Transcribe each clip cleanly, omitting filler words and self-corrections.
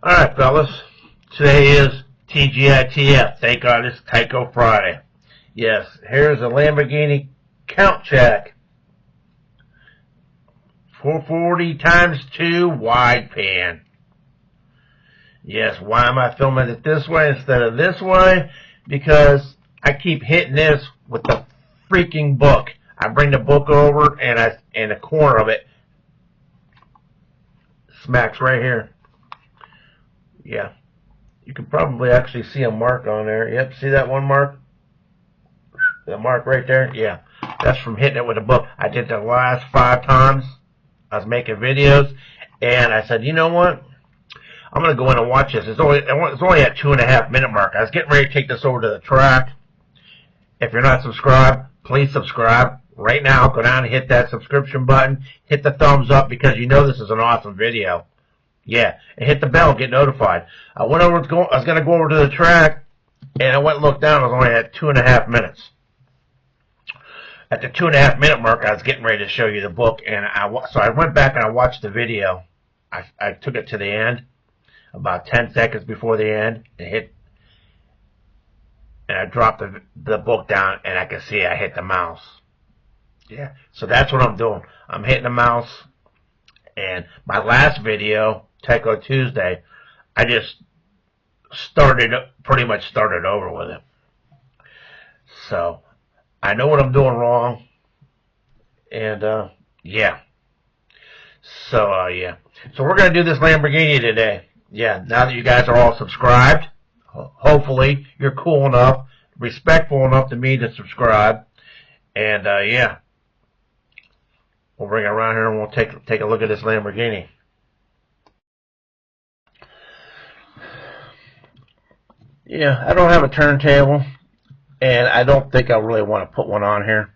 Alright, fellas. Today is TGITF. Thank God it's Tyco Friday. Yes, here's a Lamborghini count check. 440 times 2 wide pan. Yes, why am I filming it this way instead of this way? Because I keep hitting this with the freaking book. I bring the book over and the corner of it smacks right here. Yeah, you can probably actually see a mark on there. Yep, see that one mark? The mark right there? Yeah, that's from hitting it with a book. I did the last 5 times I was making videos, and I said, you know what? I'm going to go in and watch this. It's only at 2.5 minute mark. I was getting ready to take this over to the track. If you're not subscribed, please subscribe right now. Go down and hit that subscription button. Hit the thumbs up because you know this is an awesome video. Yeah, and hit the bell, get notified. I was going to go over to the track, and I went and looked down. I was only at 2.5 minutes. At the 2.5 minute mark, I was getting ready to show you the book, and so I went back and I watched the video. I took it to the end, about 10 seconds before the end, and I dropped the book down, and I could see I hit the mouse. Yeah, so that's what I'm doing. I'm hitting the mouse, and my last video, Tyco Tuesday, I just pretty much started over with it. So I know what I'm doing wrong, and yeah. So yeah. So we're gonna do this Lamborghini today. Yeah. Now that you guys are all subscribed, hopefully you're cool enough, respectful enough to me to subscribe, and yeah. We'll bring it around here and we'll take a look at this Lamborghini. Yeah, I don't have a turntable, and I don't think I really want to put one on here.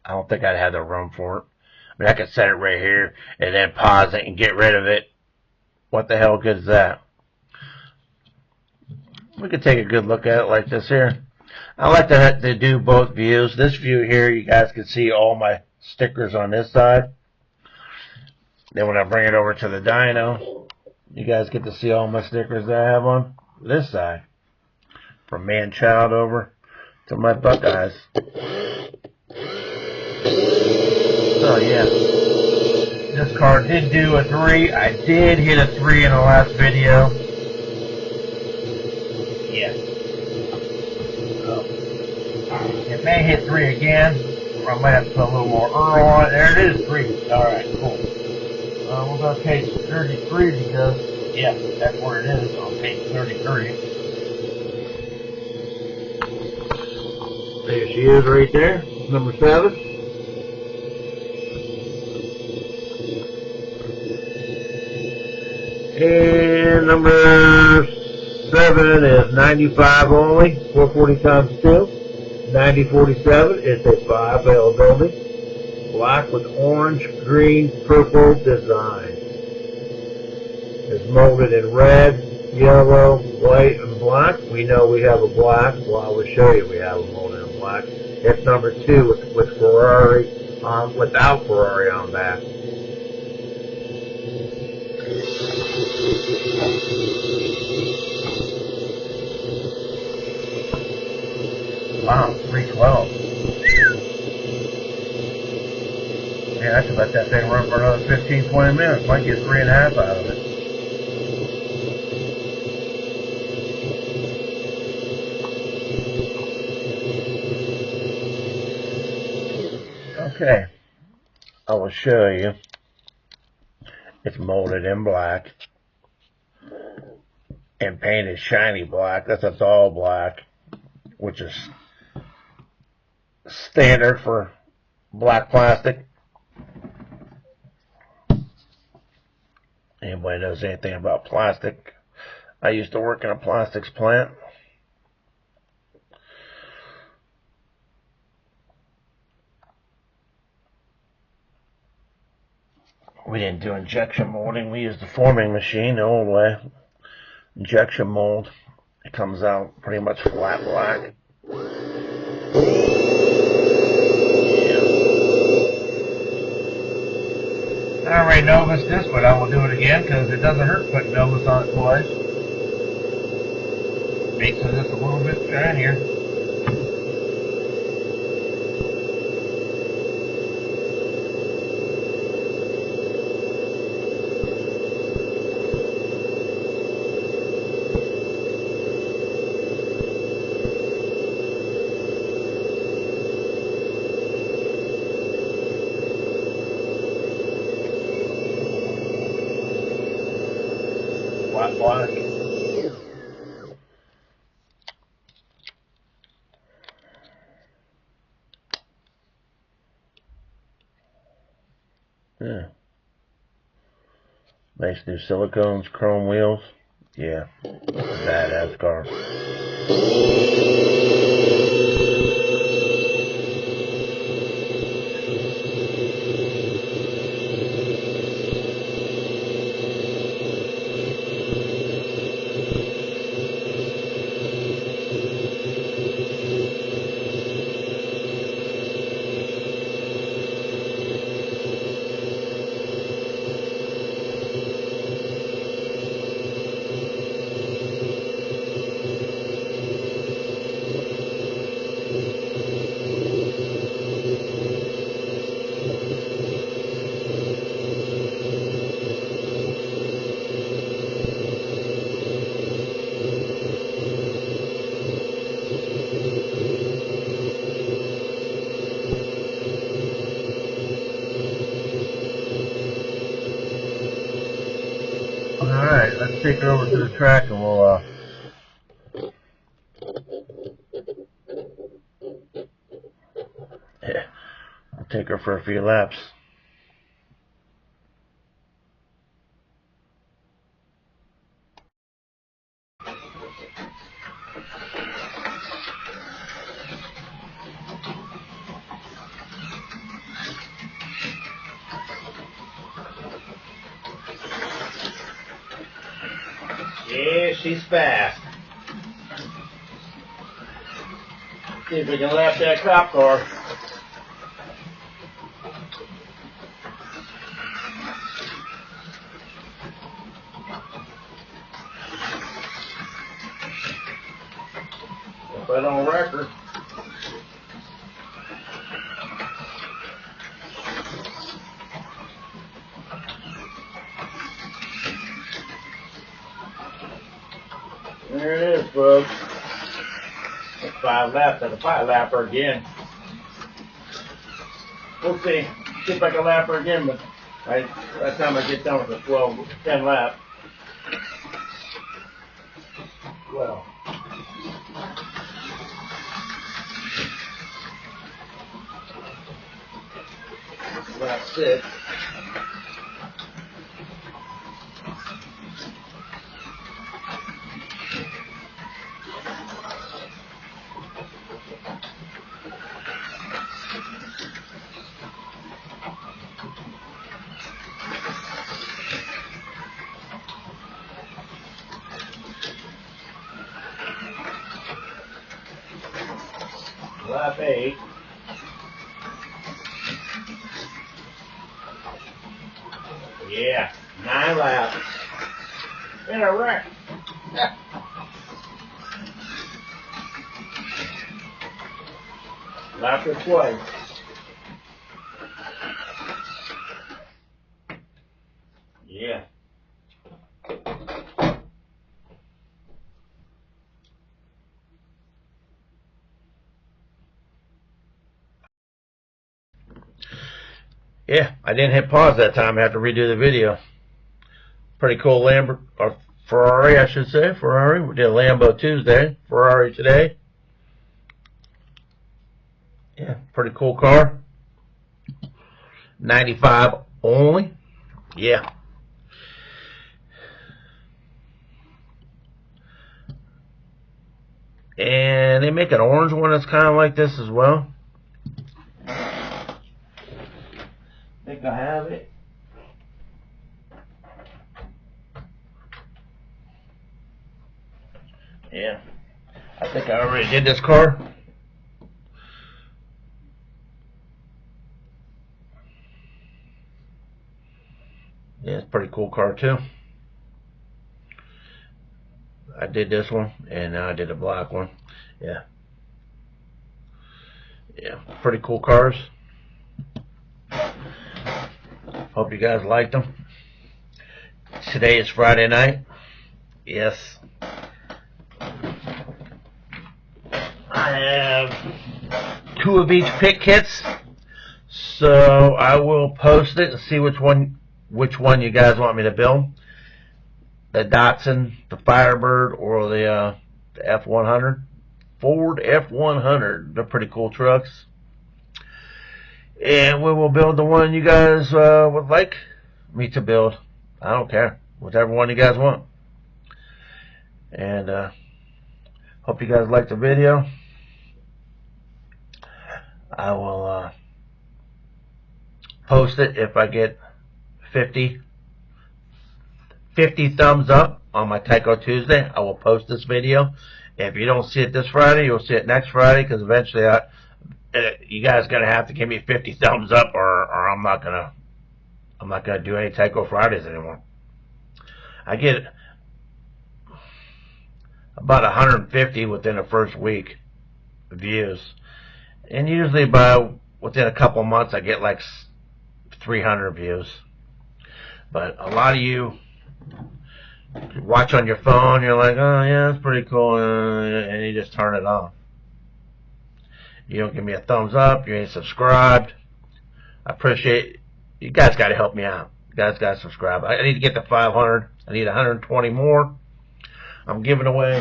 I don't think I'd have the room for it. I mean, I could set it right here and then pause it and get rid of it. What the hell good is that? We could take a good look at it like this here. I like to do both views. This view here, you guys can see all my stickers on this side. Then when I bring it over to the dyno, you guys get to see all my stickers that I have on this side. From man-child over to my Buckeyes. So yeah, this car did do a 3. I did hit a 3 in the last video. Yeah. So, it may hit 3 again, or I might have to put a little more on it. There it is, 3. Alright, cool. We're going to page 33 because, yeah, that's where it is, on page 33. There she is right there, number 7. And number 7 is 95 only, 440 times 2. 9047 is a 5 availability. Black with orange, green, purple design. It's molded in red, yellow, white, and black. We know we have a black. Well, I will show you we have a molded in black. It's number 2 with Ferrari without Ferrari on back. Wow, 312. Yeah, I should let that thing run for another 15-20 minutes. Might get 3.5 out of it. Okay, I will show you. It's molded in black and painted shiny black. That's all black, which is standard for black plastic. Anybody knows anything about plastic? I used to work in a plastics plant. We didn't do injection molding. We used the forming machine the old way. Injection mold. It comes out pretty much flat black. Yeah. I already noticed this, but I will do it again because it doesn't hurt putting Novus on it twice. Makes it just a little bit shinier. Black, black. Yeah. Nice new silicones, chrome wheels. Yeah. Badass car. Alright, let's take her over to the track and we'll yeah, I'll take her for a few laps. Yeah, she's fast. See if we can lap that cop car. If I don't wreck her. There it is, folks. That's 5 laps. That's a 5 lapper again. We'll see. See if I can lap her again, but by the time I get done with the 10 lap. Well. Lap 6. Lap 8. Yeah, 9 laps. In a wreck. Lap her twice. Yeah. Yeah, I didn't hit pause that time. I have to redo the video. Pretty cool or Ferrari, I should say. Ferrari. We did a Lambo Tuesday. Ferrari today. Yeah, pretty cool car. 95 only. Yeah. And they make an orange one that's kind of like this as well. I think I have it. Yeah. I think I already did this car. Yeah, it's a pretty cool car too. I did this one, and now I did a black one. Yeah. Yeah, pretty cool cars. Hope you guys liked them. Today is Friday night. Yes. I have 2 of each pick kits. So I will post it and see which one you guys want me to build. The Datsun, the Firebird, or the F100. Ford F100. They're pretty cool trucks. And we will build the one you guys would like me to build. I don't care. Whichever one you guys want. And hope you guys liked the video. I will post it if I get 50 thumbs up on my Tyco Tuesday. I will post this video. If you don't see it this Friday, you'll see it next Friday, because eventually you guys gonna have to give me 50 thumbs up, or I'm not gonna do any Tyco Fridays anymore. I get about 150 within the first week views, and usually within a couple months I get like 300 views. But a lot of you watch on your phone, you're like, oh yeah, that's pretty cool, and you just turn it off. You don't give me a thumbs up, you ain't subscribed. I appreciate you guys. Got to help me out. You guys got to subscribe. I need to get to 500. I need 120 more. I'm giving away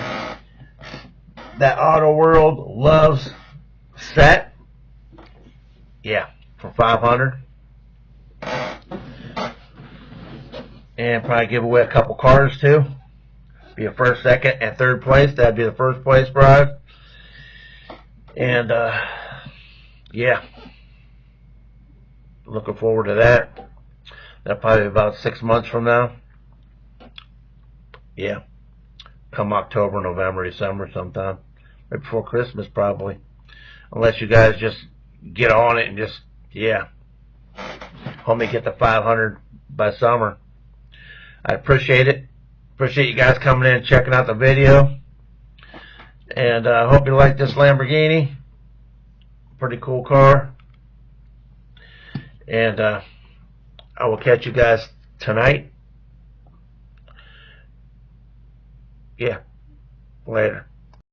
that Auto World Loves set. Yeah, for 500. And probably give away a couple cars too. Be a first, second, and third place. That'd be the first place prize. And yeah, looking forward to that. That'll probably be about 6 months from now. Yeah, come October, November, December sometime. Right before Christmas probably. Unless you guys just get on it and just, yeah, help me get to 500 by summer. I appreciate it. Appreciate you guys coming in and checking out the video. And I hope you like this Lamborghini. Pretty cool car. And I will catch you guys tonight. Yeah, later.